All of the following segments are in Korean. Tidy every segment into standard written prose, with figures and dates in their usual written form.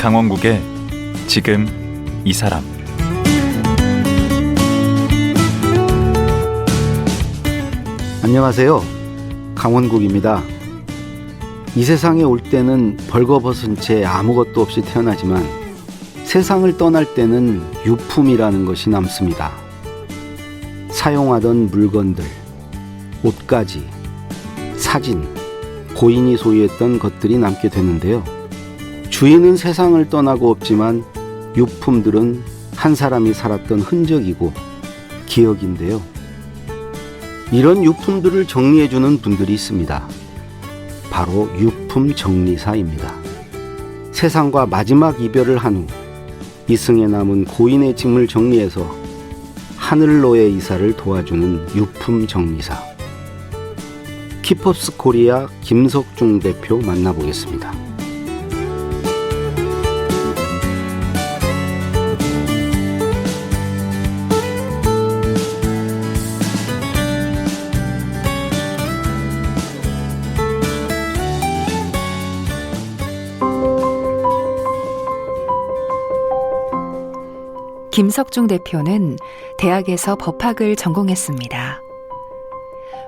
강원국의 지금 이 사람. 안녕하세요. 강원국입니다. 이 세상에 올 때는 벌거벗은 채 아무것도 없이 태어나지만 세상을 떠날 때는 유품이라는 것이 남습니다. 사용하던 물건들, 옷가지, 사진, 고인이 소유했던 것들이 남게 되는데요. 주인은 세상을 떠나고 없지만 유품들은 한 사람이 살았던 흔적이고 기억인데요. 이런 유품들을 정리해주는 분들이 있습니다. 바로 유품 정리사입니다. 세상과 마지막 이별을 한 후 이승에 남은 고인의 짐을 정리해서 하늘로의 이사를 도와주는 유품 정리사. 키퍼스 코리아 김석중 대표 만나보겠습니다. 김석중 대표는 대학에서 법학을 전공했습니다.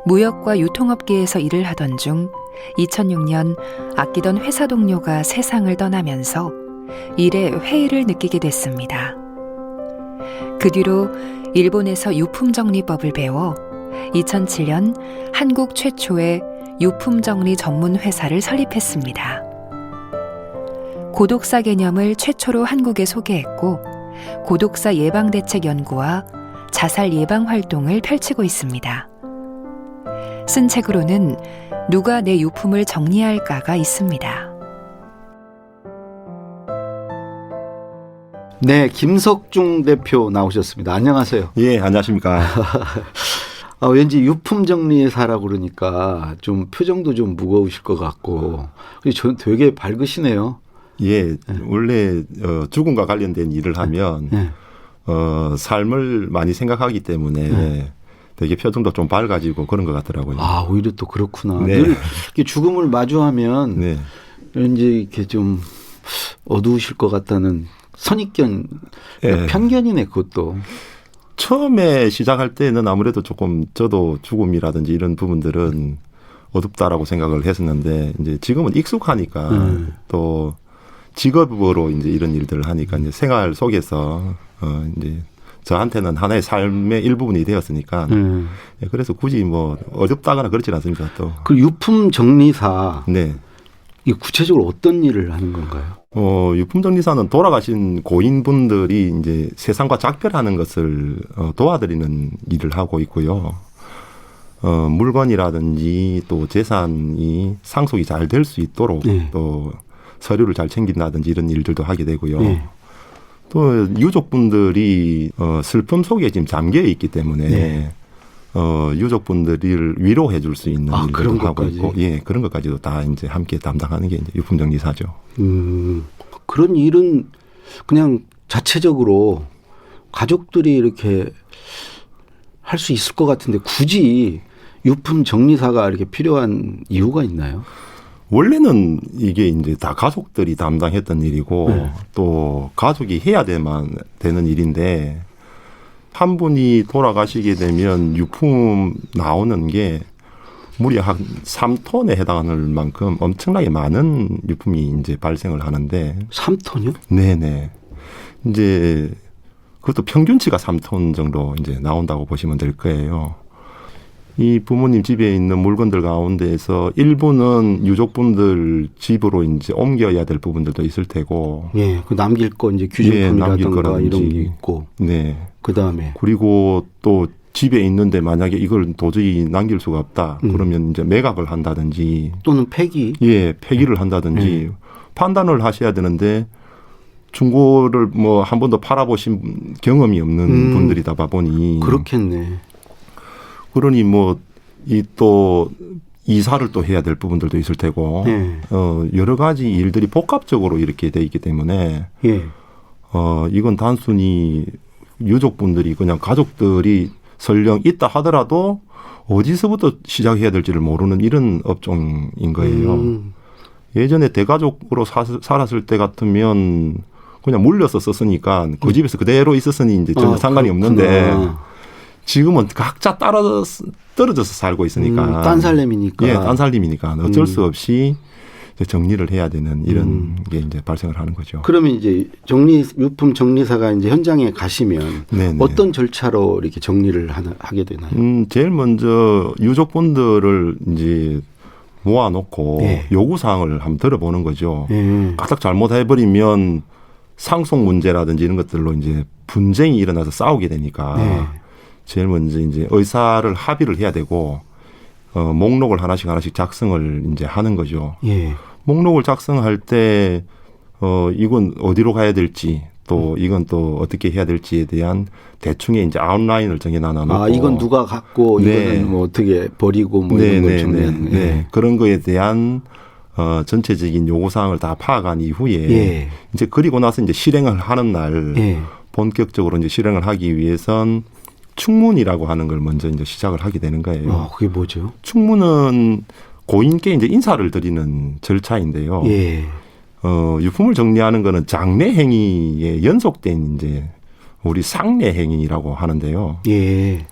무역과 유통업계에서 일을 하던 중 2006년 아끼던 회사 동료가 세상을 떠나면서 일에 회의를 느끼게 됐습니다. 그 뒤로 일본에서 유품정리법을 배워 2007년 한국 최초의 유품정리 전문 회사를 설립했습니다. 고독사 개념을 최초로 한국에 소개했고 고독사 예방대책 연구와 자살 예방 활동을 펼치고 있습니다. 쓴 책으로는 누가 내 유품을 정리할까가 있습니다. 네, 김석중 대표 나오셨습니다. 안녕하세요. 예, 안녕하십니까. 왠지 유품 정리사라고 그러니까 좀 표정도 좀 무거우실 것 같고 저는 되게 밝으시네요. 예, 원래 죽음과 관련된 일을 하면 삶을 많이 생각하기 때문에 되게 표정도 좀 밝아지고 그런 것 같더라고요. 아, 오히려 또 그렇구나. 네. 늘 이렇게 죽음을 마주하면 왠지 이렇게 좀 어두우실 것 같다는 선입견, 편견이네 그것도. 처음에 시작할 때는 아무래도 조금 저도 죽음이라든지 이런 부분들은 어둡다라고 생각을 했었는데 이제 지금은 익숙하니까 또 직업으로 이제 이런 일들을 하니까 이제 생활 속에서 이제 저한테는 하나의 삶의 일부분이 되었으니까 그래서 굳이 뭐 어렵다거나 그렇진 않습니다. 또 그 유품 정리사, 네, 이 구체적으로 어떤 일을 하는 건가요? 유품 정리사는 돌아가신 고인분들이 이제 세상과 작별하는 것을 도와드리는 일을 하고 있고요. 물건이라든지 또 재산이 상속이 잘 될 수 있도록 또 서류를 잘 챙긴다든지 이런 일들도 하게 되고요. 또 유족분들이 슬픔 속에 지금 잠겨 있기 때문에 유족분들을 위로해 줄 수 있는 일들도 하고 있고, 그런 것까지도 다 이제 함께 담당하는 게 이제 유품정리사죠. 그런 일은 그냥 자체적으로 가족들이 이렇게 할 수 있을 것 같은데 굳이 유품정리사가 이렇게 필요한 이유가 있나요? 원래는 이게 이제 다 가족들이 담당했던 일이고 또 가족이 해야 되는 일인데 한 분이 돌아가시게 되면 유품 나오는 게 무려 한 3톤에 해당하는 만큼 엄청나게 많은 유품이 이제 발생을 하는데 3톤이요? 네네. 이제 그것도 평균치가 3톤 정도 이제 나온다고 보시면 될 거예요. 이 부모님 집에 있는 물건들 가운데에서 일부는 유족분들 집으로 이제 옮겨야 될 부분들도 있을 테고. 예, 그 남길 거 이제 귀중품이라든가 이런 게 있고. 네. 그 다음에. 그리고 또 집에 있는데 만약에 이걸 도저히 남길 수가 없다. 그러면 이제 매각을 한다든지. 또는 폐기. 예, 폐기를 한다든지. 판단을 하셔야 되는데 중고를 뭐 한 번도 팔아보신 경험이 없는 분들이다 보니. 그렇겠네. 그러니 뭐 이 또 이사를 또 해야 될 부분들도 있을 테고 여러 가지 일들이 복합적으로 이렇게 돼 있기 때문에 이건 단순히 유족분들이 그냥 가족들이 설령 있다 하더라도 어디서부터 시작해야 될지를 모르는 이런 업종인 거예요. 예전에 대가족으로 살았을 때 같으면 그냥 물려서 썼으니까 그 집에서 그대로 있었으니 이제 전혀 상관이 없는데 지금은 각자 떨어져서 살고 있으니까. 딴살림이니까. 예, 딴살림이니까 어쩔 수 없이 이제 정리를 해야 되는 이런 게 이제 발생을 하는 거죠. 그러면 이제 유품 정리사가 이제 현장에 가시면 네네. 어떤 절차로 이렇게 정리를 하게 되나요? 제일 먼저 유족분들을 이제 모아놓고 예. 요구사항을 한번 들어보는 거죠. 예. 가닥 잘못해버리면 상속 문제라든지 이런 것들로 이제 분쟁이 일어나서 싸우게 되니까 네. 제일 먼저 이제 의사를 합의를 해야 되고 목록을 하나씩 작성을 이제 하는 거죠. 예. 목록을 작성할 때 이건 어디로 가야 될지 또 이건 또 어떻게 해야 될지에 대한 대충의 이제 아웃라인을 정해놔놓고 아, 이건 누가 갖고 네. 이거는 뭐 어떻게 버리고 뭐 이런 걸 정리하는 네. 그런 거에 대한 전체적인 요구사항을 다 파악한 이후에 예. 이제 그리고 나서 이제 실행을 하는 날 예. 본격적으로 이제 실행을 하기 위해선 충문이라고 하는 걸 먼저 이제 시작을 하게 되는 거예요. 그게 뭐죠? 충문은 고인께 이제 인사를 드리는 절차인데요. 예. 유품을 정리하는 거는 장례 행위에 연속된 이제 우리 상례 행위라고 하는데요. 예.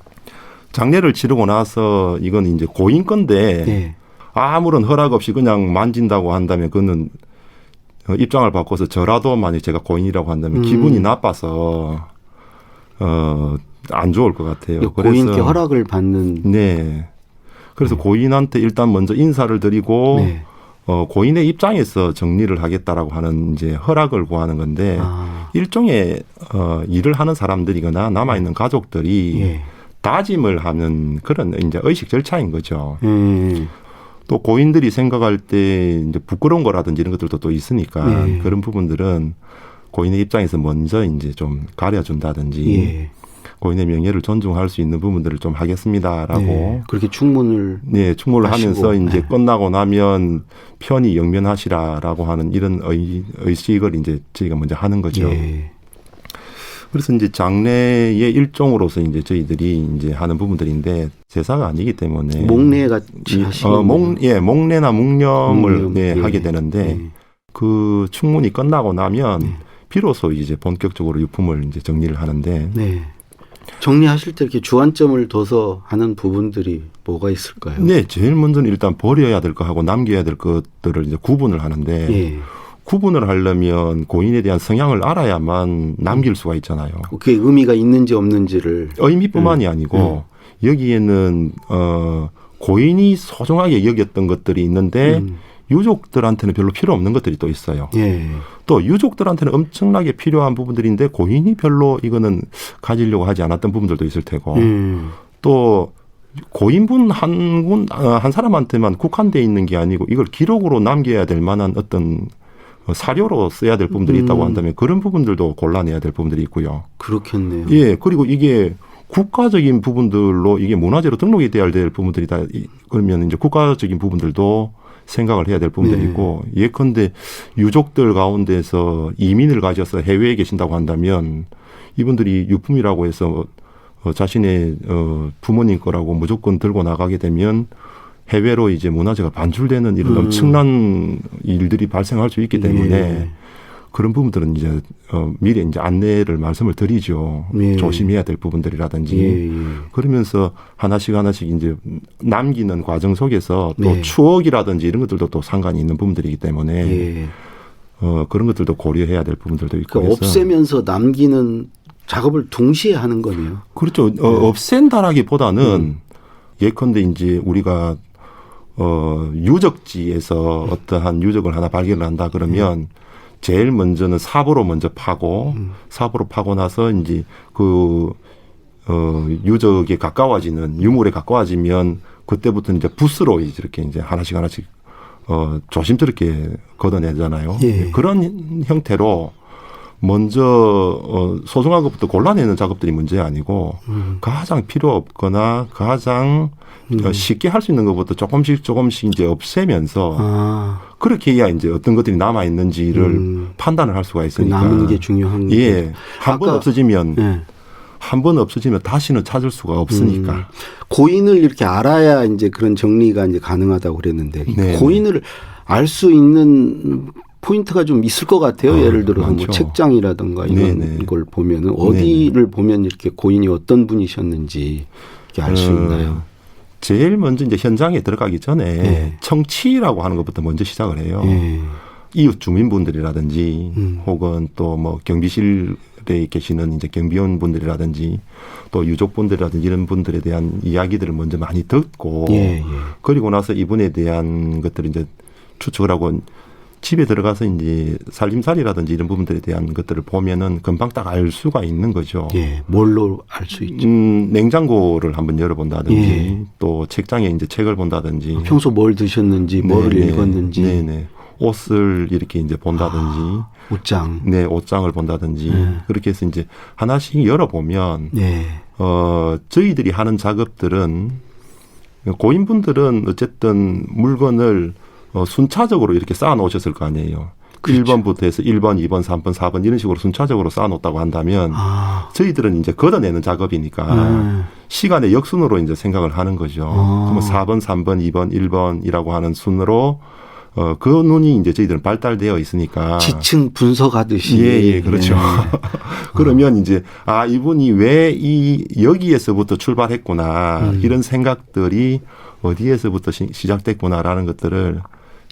장례를 치르고 나서 이건 이제 고인 건데 예. 아무런 허락 없이 그냥 만진다고 한다면 그거는 입장을 바꿔서 저라도 만약 제가 고인이라고 한다면 기분이 나빠서 안 좋을 것 같아요. 고인께 그래서 허락을 받는. 네. 그래서 고인한테 일단 먼저 인사를 드리고 네. 고인의 입장에서 정리를 하겠다라고 하는 이제 허락을 구하는 건데 일종의 일을 하는 사람들이거나 남아 있는 가족들이 예. 다짐을 하는 그런 이제 의식 절차인 거죠. 예. 또 고인들이 생각할 때 이제 부끄러운 거라든지 이런 것들도 또 있으니까 예. 그런 부분들은 고인의 입장에서 먼저 이제 좀 가려준다든지 예. 고인의 명예를 존중할 수 있는 부분들을 좀 하겠습니다라고 네. 그렇게 충문을 충고를 하시고. 하면서 이제 네. 끝나고 나면 편히 영면하시라라고 하는 이런 의식을 이제 저희가 먼저 하는 거죠. 예. 그래서 이제 장례의 일종으로서 이제 저희들이 이제 하는 부분들인데 제사가 아니기 때문에 목례 같이 하시는 목례나 묵념을 묵념. 예, 예. 하게 되는데 예. 그 충문이 끝나고 나면 비로소 이제 본격적으로 유품을 이제 정리를 하는데 네. 정리하실 때 이렇게 주안점을 둬서 하는 부분들이 뭐가 있을까요? 네, 제일 먼저는 일단 버려야 될 거 하고 남겨야 될 것들을 이제 구분을 하는데 예. 구분을 하려면 고인에 대한 성향을 알아야만 남길 수가 있잖아요. 그게 의미가 있는지 없는지를. 의미뿐만이 아니고 여기에는 고인이 소중하게 여겼던 것들이 있는데 유족들한테는 별로 필요 없는 것들이 또 있어요. 예. 또 유족들한테는 엄청나게 필요한 부분들인데 고인이 별로 이거는 가지려고 하지 않았던 부분들도 있을 테고 또 고인분 한 사람한테만 국한되어 있는 게 아니고 이걸 기록으로 남겨야 될 만한 어떤 사료로 써야 될 부분들이 있다고 한다면 그런 부분들도 골라내야 될 부분들이 있고요. 그렇겠네요. 예, 그리고 이게 국가적인 부분들로 이게 문화재로 등록이 돼야 될 부분들이다. 그러면 이제 국가적인 부분들도 생각을 해야 될 부분들이 네. 있고 예컨대 유족들 가운데서 이민을 가져서 해외에 계신다고 한다면 이분들이 유품이라고 해서 자신의 부모님 거라고 무조건 들고 나가게 되면 해외로 이제 문화재가 반출되는 이런 엄청난 일들이 발생할 수 있기 때문에 네. 그런 부분들은 이제 미리 이제 안내를 말씀을 드리죠. 네. 조심해야 될 부분들이라든지 예. 그러면서 하나씩 이제 남기는 과정 속에서 또 네. 추억이라든지 이런 것들도 또 상관이 있는 부분들이기 때문에 예. 그런 것들도 고려해야 될 부분들도 있고 그러니까 해서 없애면서 남기는 작업을 동시에 하는 거네요. 그렇죠. 없앤다라기보다는 예컨대 이제 우리가 유적지에서 어떠한 유적을 하나 발견을 한다 그러면 제일 먼저는 삽으로 먼저 파고 삽으로 파고 나서 이제 그 유적에 가까워지는 유물에 가까워지면 그때부터 이제 붓으로 이렇게 이제 하나씩 조심스럽게 걷어내잖아요. 예. 그런 형태로 먼저 소중한 것부터 골라내는 작업들이 문제 아니고 가장 필요 없거나 가장 쉽게 할 수 있는 것부터 조금씩 이제 없애면서 그렇게 해야 이제 어떤 것들이 남아 있는지를 판단을 할 수가 있으니까 남은 게 중요한 거죠. 예, 한 번 없어지면 예. 한 번 없어지면 다시는 찾을 수가 없으니까. 고인을 이렇게 알아야 이제 그런 정리가 이제 가능하다고 그랬는데 네. 고인을 알 수 있는 포인트가 좀 있을 것 같아요. 예를 들어서 뭐 많죠. 책장이라든가 이런 네네. 걸 보면은 어디를 보면 이렇게 고인이 어떤 분이셨는지 알 수 있나요? 제일 먼저 이제 현장에 들어가기 전에 네. 청취라고 하는 것부터 먼저 시작을 해요. 예. 이웃 주민분들이라든지 혹은 또 뭐 경비실에 계시는 이제 경비원 분들이라든지 또 유족분들이라든지 이런 분들에 대한 이야기들을 먼저 많이 듣고 예, 예. 그리고 나서 이분에 대한 것들을 이제 추측을 하고 집에 들어가서 이제 살림살이라든지 이런 부분들에 대한 것들을 보면은 금방 딱 알 수가 있는 거죠. 예. 뭘로 알 수 있죠? 냉장고를 한번 열어본다든지 예. 또 책장에 이제 책을 본다든지 평소 뭘 드셨는지, 뭐를 네네. 읽었는지, 네네. 옷을 이렇게 이제 본다든지, 옷장. 네, 옷장을 본다든지, 그렇게 해서 이제 하나씩 열어보면, 네. 저희들이 하는 작업들은 고인분들은 어쨌든 물건을 순차적으로 이렇게 쌓아 놓으셨을 거 아니에요. 그렇죠. 1번부터 해서 1번, 2번, 3번, 4번 이런 식으로 순차적으로 쌓아 놓았다고 한다면 저희들은 이제 걷어내는 작업이니까 시간의 역순으로 이제 생각을 하는 거죠. 그러면 4번, 3번, 2번, 1번이라고 하는 순으로 그 눈이 이제 저희들은 발달되어 있으니까. 지층 분석하듯이. 예, 그렇죠. 그러면 이제, 이분이 왜 여기에서부터 출발했구나. 이런 생각들이 어디에서부터 시작됐구나라는 것들을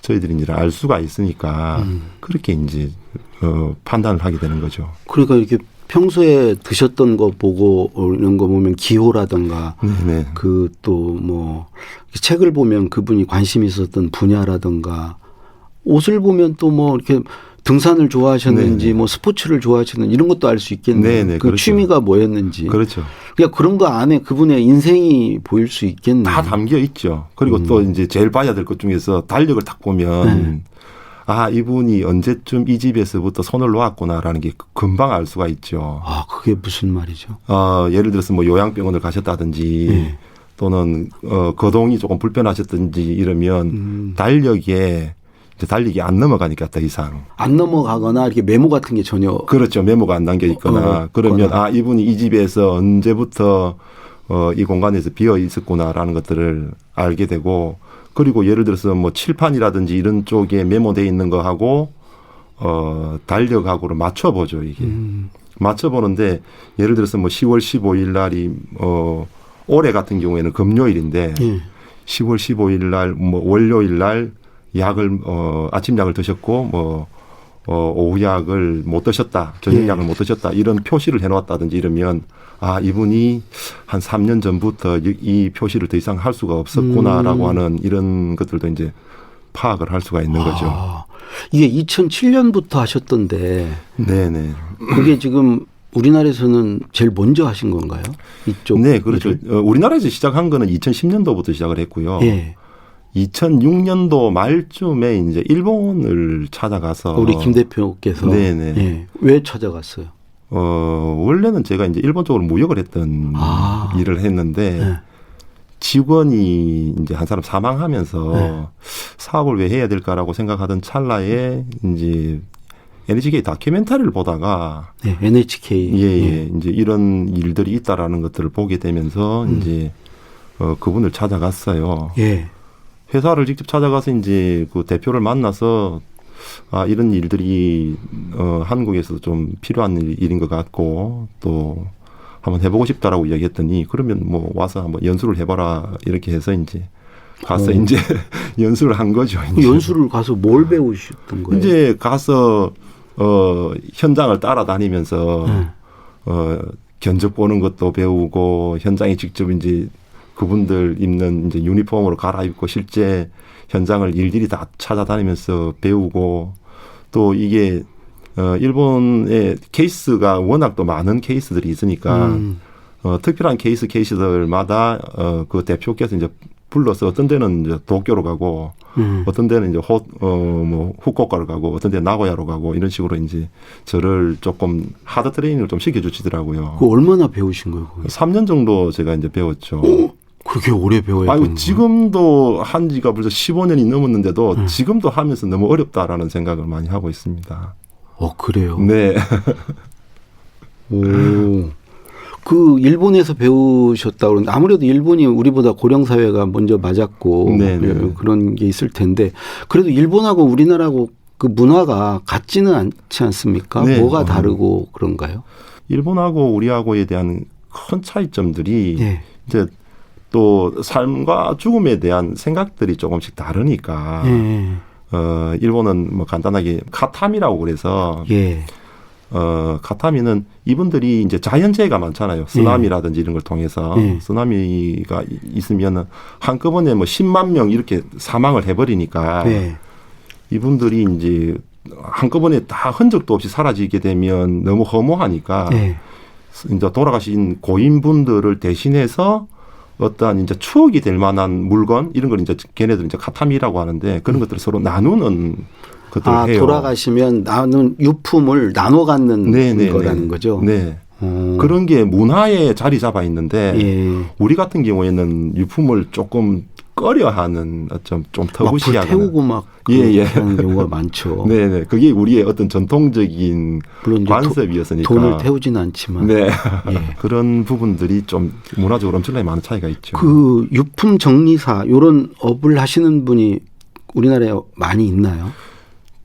저희들이 이제 알 수가 있으니까 그렇게 이제, 판단을 하게 되는 거죠. 그러니까 이렇게 평소에 드셨던 거 보고 이런 거 보면 기호라든가 네네. 그 또 뭐 책을 보면 그분이 관심이 있었던 분야라든가 옷을 보면 또 뭐 이렇게 등산을 좋아하셨는지 네네. 뭐 스포츠를 좋아하셨는지 이런 것도 알 수 있겠네요. 네네, 그 그렇죠. 취미가 뭐였는지. 그렇죠. 그러니까 그런 거 안에 그분의 인생이 보일 수 있겠네요. 다 담겨 있죠. 그리고 또 이제 제일 봐야 될 것 중에서 달력을 딱 보면 이분이 언제쯤 이 집에서부터 손을 놓았구나라는 게 금방 알 수가 있죠. 그게 무슨 말이죠? 예를 들어서 뭐 요양병원을 가셨다든지 또는 거동이 조금 불편하셨든지 이러면 달력에 이제 달력이 안 넘어가니까 더 이상. 안 넘어가거나 이렇게 메모 같은 게 전혀. 그렇죠. 메모가 안 남겨 있거나 그러면 이분이 이 집에서 언제부터 이 공간에서 비어 있었구나라는 것들을 알게 되고 그리고 예를 들어서 뭐 칠판이라든지 이런 쪽에 메모되어 있는 거하고 달력하고를 맞춰보죠 이게. 맞춰보는데 예를 들어서 뭐 10월 15일 날이 올해 같은 경우에는 금요일인데 10월 15일 날 뭐 월요일 날 약을 아침 약을 드셨고 뭐 오후 약을 못 드셨다, 저녁 약을 못 드셨다 이런 표시를 해놓았다든지 이러면 이분이 한 3년 전부터 이 표시를 더 이상 할 수가 없었구나라고 하는 이런 것들도 이제 파악을 할 수가 있는 거죠. 이게 2007년부터 하셨던데. 네네. 그게 지금 우리나라에서는 제일 먼저 하신 건가요? 이쪽. 네, 그렇죠. 우리나라에서 시작한 거는 2010년도부터 시작을 했고요. 예. 2006년도 말쯤에 이제 일본을 찾아가서 우리 김 대표께서. 네네. 예. 왜 찾아갔어요? 원래는 제가 이제 일본 쪽으로 무역을 했던 일을 했는데 직원이 이제 한 사람 사망하면서 사업을 왜 해야 될까라고 생각하던 찰나에 이제 NHK 다큐멘터리를 보다가 NHK. 예, 이제 이런 일들이 있다라는 것들을 보게 되면서 이제 그분을 찾아갔어요. 예. 회사를 직접 찾아가서 이제 그 대표를 만나서 이런 일들이 한국에서 좀 필요한 일인 것 같고 또 한번 해보고 싶다라고 이야기했더니 그러면 뭐 와서 한번 연수를 해봐라 이렇게 해서 이제 가서 이제 연수를 한 거죠. 이제. 연수를 가서 뭘 배우셨던 거예요? 이제 가서 현장을 따라다니면서 견적 보는 것도 배우고 현장에 직접 이제 그분들 입는 이제 유니폼으로 갈아입고 실제 현장을 일일이 다 찾아다니면서 배우고 또 이게 일본의 케이스가 워낙 또 많은 케이스들이 있으니까 특별한 케이스들마다 그 대표께서 이제 불러서 어떤 데는 이제 도쿄로 가고 어떤 데는 이제 뭐 후쿠오카로 가고 어떤 데는 나고야로 가고 이런 식으로 이제 저를 조금 하드 트레이닝을 좀 시켜주시더라고요. 그 얼마나 배우신 거예요? 그게? 3년 정도 제가 이제 배웠죠. 그렇게 오래 배워야 되는 지금도 한 지가 벌써 15년이 넘었는데도 지금도 하면서 너무 어렵다라는 생각을 많이 하고 있습니다. 그래요? 네. 오. 그 일본에서 배우셨다 그러는데 아무래도 일본이 우리보다 고령 사회가 먼저 맞았고 네네. 그런 게 있을 텐데 그래도 일본하고 우리나라하고 그 문화가 같지는 않지 않습니까? 네. 뭐가 다르고 그런가요? 일본하고 우리하고에 대한 큰 차이점들이 예. 이제 또 삶과 죽음에 대한 생각들이 조금씩 다르니까 예. 일본은 뭐 간단하게 카타미라고 그래서 예. 카타미는 이분들이 이제 자연재해가 많잖아요. 쓰나미라든지 이런 걸 통해서 예. 쓰나미가 있으면은 한꺼번에 뭐 10만 명 이렇게 사망을 해버리니까 예. 이분들이 이제 한꺼번에 다 흔적도 없이 사라지게 되면 너무 허무하니까 예. 이제 돌아가신 고인분들을 대신해서 어떠한 이제 추억이 될 만한 물건 이런 걸 이제 걔네들 이제 카타미라고 하는데 그런 것들을 서로 나누는 것들을 해요. 돌아가시면 나눈 유품을 나눠 갖는 거라는 거죠. 네. 그런 게 문화에 자리 잡아 있는데 예. 우리 같은 경우에는 유품을 조금 꺼려하는 좀 터부시하거나 태우고 막 하는 경우가 많죠. 네네. 그게 우리의 어떤 전통적인 물론 관습이었으니까 돈을 태우지는 않지만 네. 예. 그런 부분들이 좀 문화적으로 엄청나게 많은 차이가 있죠. 그 유품 정리사 이런 업을 하시는 분이 우리나라에 많이 있나요?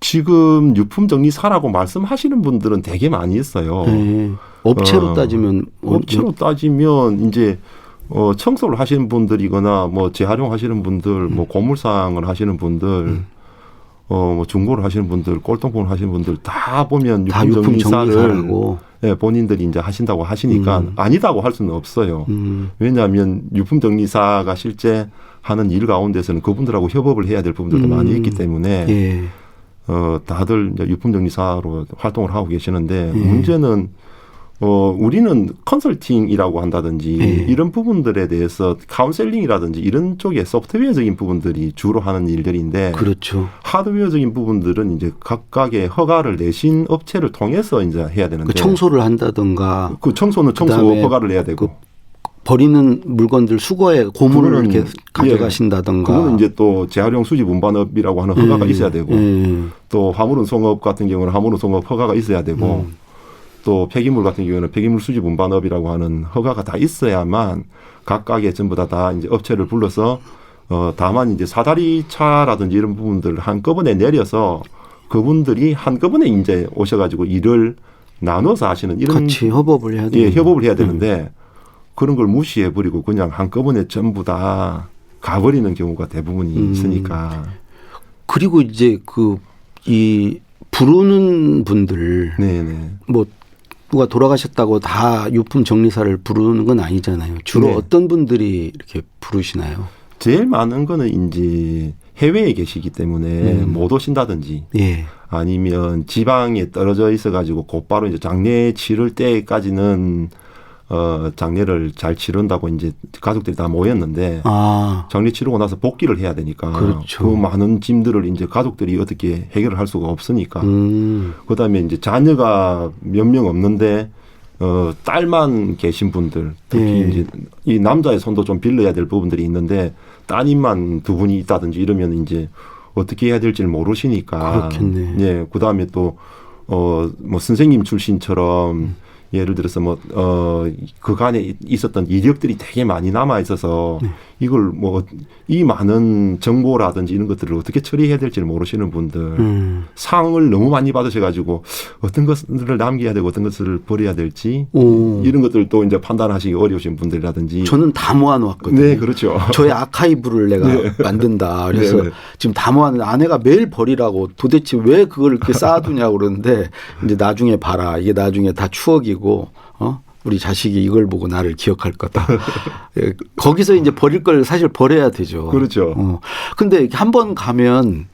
지금 유품 정리사라고 말씀하시는 분들은 되게 많이 있어요. 네. 업체로 따지면 업체로 따지면 이제 청소를 하시는 분들이거나 뭐 재활용하시는 분들, 뭐 고물상을 하시는 분들, 뭐 중고를 하시는 분들, 꼴통폰을 하시는 분들 다 보면 다 유품 정리사를 정리사라고. 예, 본인들이 이제 하신다고 하시니까 아니다고 할 수는 없어요. 왜냐하면 유품 정리사가 실제 하는 일 가운데서는 그분들하고 협업을 해야 될 부분들도 많이 있기 때문에 예. 다들 이제 유품 정리사로 활동을 하고 계시는데 문제는 우리는 컨설팅이라고 한다든지 이런 부분들에 대해서 카운셀링이라든지 이런 쪽에 소프트웨어적인 부분들이 주로 하는 일들인데 그렇죠. 하드웨어적인 부분들은 이제 각각의 허가를 내신 업체를 통해서 이제 해야 되는데 그 청소를 한다든가 그 청소는 청소 그다음에 허가를 내야 되고 버리는 물건들 수거해 고물을 그거는, 이렇게 가져가신다든가 그거는 이제 또 재활용 수집 운반업이라고 하는 허가가 있어야 되고 또 화물운송업 같은 경우는 화물운송업 허가가 있어야 되고 또 폐기물 같은 경우는 폐기물 수집 운반업이라고 하는 허가가 다 있어야만 각각의 전부 다 이제 업체를 불러서 다만 이제 사다리 차라든지 이런 부분들을 한꺼번에 내려서 그분들이 한꺼번에 이제 오셔가지고 일을 나눠서 하시는 이런 같이 협업을 해야 되는 협업을 해야 되는데 그런 걸 무시해 버리고 그냥 한꺼번에 전부 다 가버리는 경우가 대부분이 있으니까. 그리고 이제 이 부르는 분들 네네. 뭐 누가 돌아가셨다고 다 유품 정리사를 부르는 건 아니잖아요. 주로 네. 어떤 분들이 이렇게 부르시나요? 제일 많은 거는 이제 해외에 계시기 때문에 못 오신다든지 예. 아니면 지방에 떨어져 있어가지고 곧바로 이제 장례 치를 때까지는 장례를 잘 치른다고 이제 가족들이 다 모였는데 장례 치르고 나서 복귀를 해야 되니까 그렇죠. 그 많은 짐들을 이제 가족들이 어떻게 해결을 할 수가 없으니까 그다음에 이제 자녀가 몇 명 없는데 딸만 계신 분들 특히 이제 이 남자의 손도 좀 빌려야 될 부분들이 있는데 따님만 두 분이 있다든지 이러면 이제 어떻게 해야 될지를 모르시니까 그렇겠네. 예, 그다음에 또 뭐 선생님 출신처럼 예를 들어서 뭐 그간에 있었던 이력들이 되게 많이 남아 있어서 이걸 뭐 이 많은 정보라든지 이런 것들을 어떻게 처리해야 될지를 모르시는 분들 상을 너무 많이 받으셔가지고 어떤 것들을 남겨야 되고 어떤 것을 버려야 될지 이런 것들도 이제 판단하시기 어려우신 분들이라든지 저는 다 모아놓았거든요. 네, 그렇죠. 저의 아카이브를 내가 만든다. 그래서 지금 다 모았는데 아내가 매일 버리라고 도대체 왜 그걸 이렇게 쌓아두냐고 그러는데 이제 나중에 봐라. 이게 나중에 다 추억이고 우리 자식이 이걸 보고 나를 기억할 거다. 예, 거기서 이제 버릴 걸 사실 버려야 되죠. 그렇죠. 근데 한 번 가면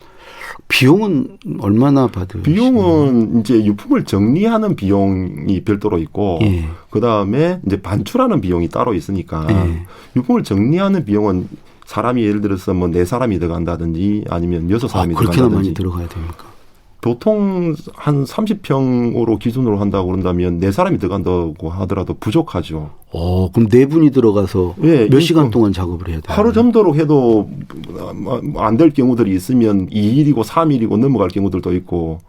비용은 얼마나 받으시나요? 비용은 이제 유품을 정리하는 비용이 별도로 있고 예. 그다음에 이제 반출하는 비용이 따로 있으니까 유품을 정리하는 비용은 사람이 예를 들어서 뭐 4사람이 들어간다든지 아니면 6사람이 그렇게나 들어간다든지 많이 들어가야 됩니까? 보통 한 30평으로 기준으로 한다고 그런다면 4사람이 들어간다고 하더라도 부족하죠. 그럼 4분이 들어가서 예, 몇 시간 동안 작업을 해야 돼요? 하루 정도로 해도 안 될 경우들이 있으면 2일이고 3일이고 넘어갈 경우들도 있고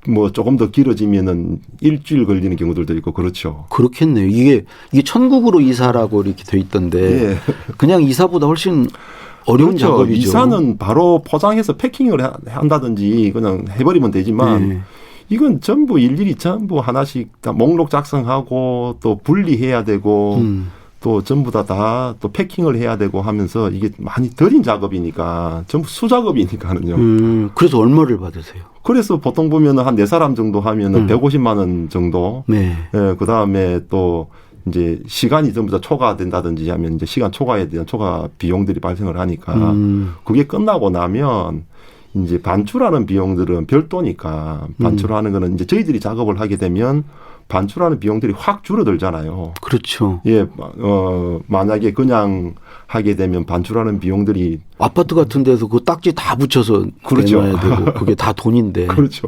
뭐 조금 더 길어지면은 일주일 걸리는 경우들도 있고 그렇죠. 그렇겠네요. 이게 천국으로 이사라고 이렇게 돼 있던데 예. 그냥 이사보다 훨씬 어려운 그렇죠. 작업이죠. 이사는 바로 포장해서 패킹을 한다든지 그냥 해버리면 되지만 네. 이건 전부 일일이 전부 하나씩 다 목록 작성하고 또 분리해야 되고 또 전부 다 또 패킹을 해야 되고 하면서 이게 많이 들인 작업이니까 전부 수작업이니까는요. 그래서 얼마를 받으세요? 그래서 보통 보면은 한 4사람 정도 하면은 150만 원 정도. 네. 예, 그 다음에 또 이제 시간이 전부 다 초과된다든지 하면 이제 시간 초과에 대한 초과 비용들이 발생을 하니까 그게 끝나고 나면 이제 반출하는 비용들은 별도니까 반출하는 거는 이제 저희들이 작업을 하게 되면 반출하는 비용들이 확 줄어들잖아요. 그렇죠. 예, 만약에 그냥 하게 되면 반출하는 비용들이 아파트 같은 데서 그 딱지 다 붙여서 그렇죠. 내놔야 되고 그게 다 돈인데. 그렇죠.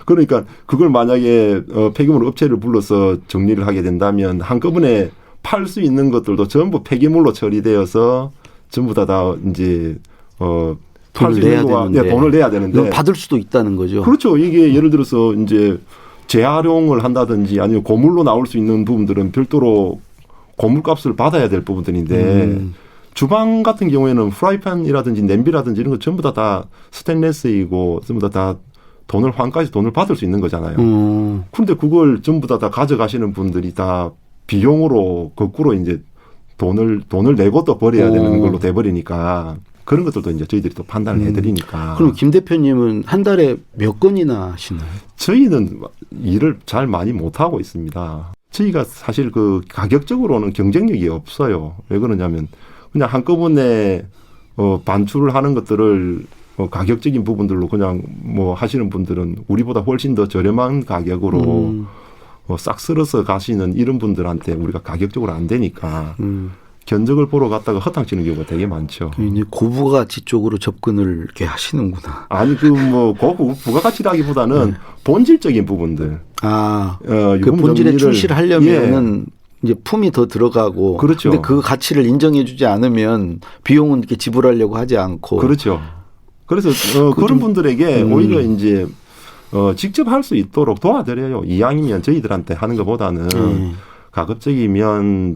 그러니까 그걸 만약에 폐기물 업체를 불러서 정리를 하게 된다면 한꺼번에 팔 수 있는 것들도 전부 폐기물로 처리되어서 전부 다 이제 팔 수 있는 거와 돈을 내야 되는데 받을 수도 있다는 거죠. 그렇죠. 이게 예를 들어서 이제 재활용을 한다든지 아니면 고물로 나올 수 있는 부분들은 별도로 고물값을 받아야 될 부분들인데 주방 같은 경우에는 프라이팬이라든지 냄비라든지 이런 거 전부 다 스테인레스이고 전부 다 돈을 환가해서 돈을 받을 수 있는 거잖아요. 그런데 그걸 전부 다 가져가시는 분들이 다 비용으로 거꾸로 이제 돈을 내고 또 버려야 되는 걸로 돼버리니까 그런 것들도 이제 저희들이 또 판단을 해드리니까. 그럼 김 대표님은 한 달에 몇 건이나 하시나요? 저희는 일을 잘 많이 못하고 있습니다. 저희가 사실 그 가격적으로는 경쟁력이 없어요. 왜 그러냐면 그냥 한꺼번에 반출을 하는 것들을 가격적인 부분들로 그냥 뭐 하시는 분들은 우리보다 훨씬 더 저렴한 가격으로 싹 쓸어서 가시는 이런 분들한테 우리가 가격적으로 안 되니까 견적을 보러 갔다가 허탕치는 경우가 되게 많죠. 이제 고부가치 쪽으로 접근을 이렇게 하시는구나. 아니 그 뭐 부가가치라기보다는 본질적인 부분들. 그 본질에 충실을 하려면은 이제 품이 더 들어가고. 그렇죠. 근데 그 가치를 인정해주지 않으면 비용은 이렇게 지불하려고 하지 않고. 그렇죠. 그래서 그런 분들에게 오히려 이제 직접 할 수 있도록 도와드려요. 이왕이면 저희들한테 하는 것보다는 가급적이면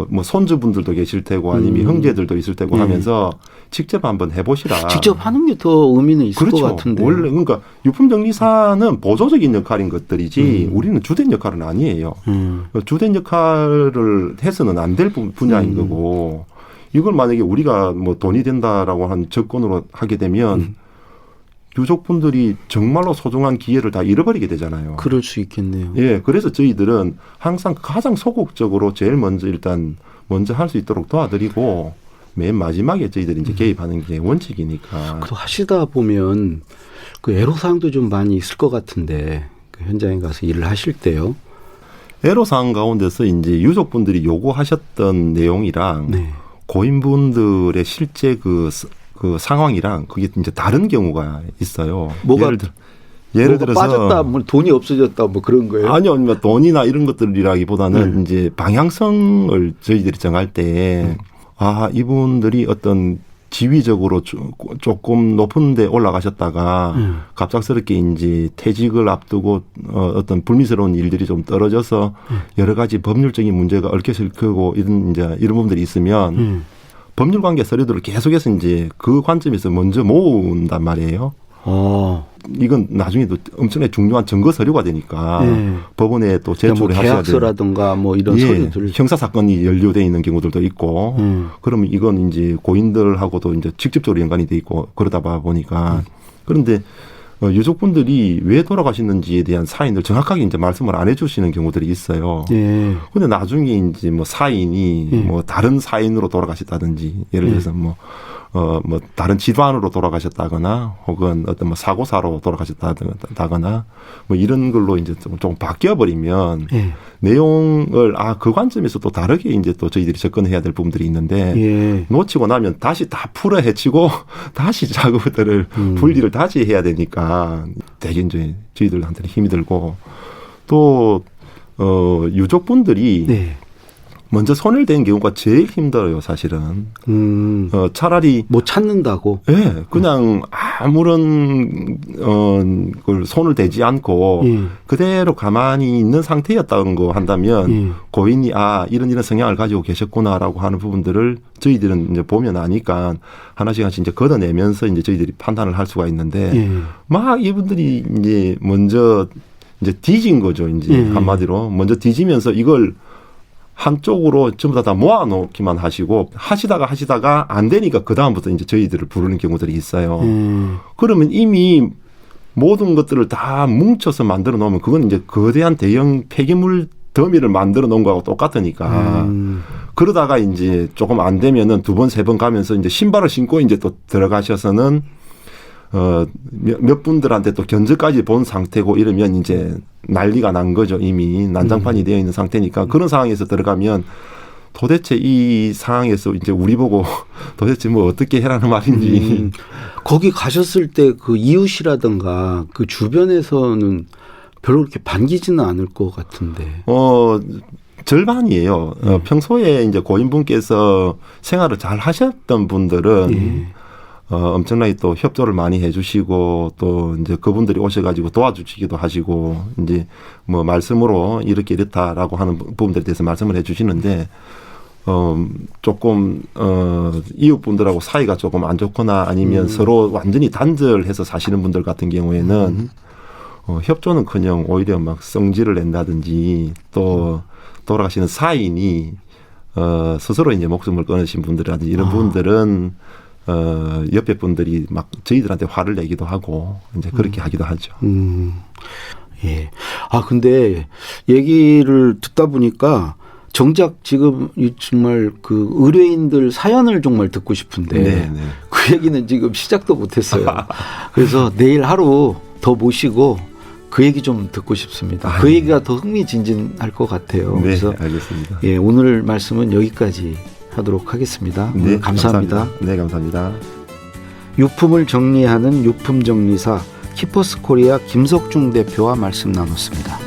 뭐 손주분들도 계실 테고 아니면 형제들도 있을 테고 하면서 직접 한번 해보시라. 직접 하는 게 더 의미는 있을 그렇죠. 것 같은데. 원래 그러니까 유품정리사는 보조적인 역할인 것들이지 우리는 주된 역할은 아니에요. 주된 역할을 해서는 안 될 분야인 거고 이걸 만약에 우리가 뭐 돈이 된다라고 한 조건으로 하게 되면 유족분들이 정말로 소중한 기회를 다 잃어버리게 되잖아요. 그럴 수 있겠네요. 예, 그래서 저희들은 항상 가장 소극적으로 제일 먼저 할 수 있도록 도와드리고 맨 마지막에 저희들이 이제 개입하는 게 원칙이니까. 또 하시다 보면 그 애로사항도 좀 많이 있을 것 같은데 그 현장에 가서 일을 하실 때요. 애로사항 가운데서 이제 유족분들이 요구하셨던 내용이랑 고인분들의 실제 그 상황이랑 그게 이제 다른 경우가 있어요. 예를 들어서 빠졌다, 뭐 돈이 없어졌다, 뭐 그런 거예요. 아니요, 뭐 돈이나 이런 것들이라기보다는 이제 방향성을 저희들이 정할 때 이분들이 어떤 지위적으로 조금 높은 데 올라가셨다가 갑작스럽게 이제 퇴직을 앞두고 어떤 불미스러운 일들이 좀 떨어져서 여러 가지 법률적인 문제가 얽혀질 거고 이런 부분들이 있으면 법률 관계 서류들을 계속해서 이제 그 관점에서 먼저 모은단 말이에요. 이건 나중에도 엄청나게 중요한 증거 서류가 되니까 법원에 또 제출을 하셔야 돼요. 계약서라든가 뭐 이런 서류들. 형사 사건이 연루돼 있는 경우들도 있고, 그러면 이건 이제 고인들하고도 이제 직접적으로 연관이 돼 있고 그러다 보니까 그런데 유족분들이 왜 돌아가셨는지에 대한 사인을 정확하게 이제 말씀을 안 해주시는 경우들이 있어요. 그런데 나중에 이제 뭐 사인이 뭐 다른 사인으로 돌아가셨다든지 예를 들어서 뭐 다른 질환으로 돌아가셨다거나 혹은 어떤 뭐 사고사로 돌아가셨다거나 뭐 이런 걸로 이제 좀 바뀌어버리면 내용을 그 관점에서 또 다르게 이제 또 저희들이 접근해야 될 부분들이 있는데 놓치고 나면 다시 다 풀어 헤치고 다시 작업들을 분리를 다시 해야 되니까 되게 이제 저희들한테는 힘이 들고 또 유족분들이 먼저 손을 댄 경우가 제일 힘들어요, 사실은. 차라리 뭐 찾는다고? 네, 그냥 아무런 그 손을 대지 않고 그대로 가만히 있는 상태였다는 거 한다면 고인이 이런 성향을 가지고 계셨구나라고 하는 부분들을 저희들은 이제 보면 아니까 하나씩 이제 걷어내면서 이제 저희들이 판단을 할 수가 있는데 막 이분들이 이제 먼저 이제 뒤진 거죠. 이제 한마디로 먼저 뒤지면서 이걸 한쪽으로 전부 다 모아놓기만 하시다가 안 되니까 그 다음부터 이제 저희들을 부르는 경우들이 있어요. 그러면 이미 모든 것들을 다 뭉쳐서 만들어 놓으면 그건 이제 거대한 대형 폐기물 더미를 만들어 놓은 거하고 똑같으니까. 그러다가 이제 조금 안 되면은 2번, 3번 가면서 이제 신발을 신고 이제 또 들어가셔서는 몇 분들한테 또 견적까지 본 상태고 이러면 이제 난리가 난 거죠. 이미 난장판이 되어 있는 상태니까 그런 상황에서 들어가면 도대체 이 상황에서 이제 우리 보고 도대체 뭐 어떻게 해라는 말인지. 거기 가셨을 때 그 이웃이라든가 그 주변에서는 별로 그렇게 반기지는 않을 것 같은데. 절반이에요. 평소에 이제 고인분께서 생활을 잘 하셨던 분들은 엄청나게 또 협조를 많이 해주시고 또 이제 그분들이 오셔가지고 도와주시기도 하시고 이제 뭐 말씀으로 이렇다라고 하는 부분들에 대해서 말씀을 해주시는데 조금 이웃분들하고 사이가 조금 안 좋거나 아니면 서로 완전히 단절해서 사시는 분들 같은 경우에는 협조는커녕 오히려 막 성질을 낸다든지 또 돌아가시는 사인이 스스로 이제 목숨을 끊으신 분들이라든지 이런 분들은 옆에 분들이 막 저희들한테 화를 내기도 하고 이제 그렇게 하기도 하죠. 예. 근데 얘기를 듣다 보니까 정작 지금 정말 그 의뢰인들 사연을 정말 듣고 싶은데 네네. 그 얘기는 지금 시작도 못했어요. 그래서 내일 하루 더 모시고 그 얘기 좀 듣고 싶습니다. 그 얘기가 더 흥미진진할 것 같아요. 네, 그래서 알겠습니다. 예, 오늘 말씀은 여기까지 하도록 하겠습니다. 네, 감사합니다. 네, 감사합니다. 유품을 정리하는 유품정리사 키퍼스 코리아 김석중 대표와 말씀 나눴습니다.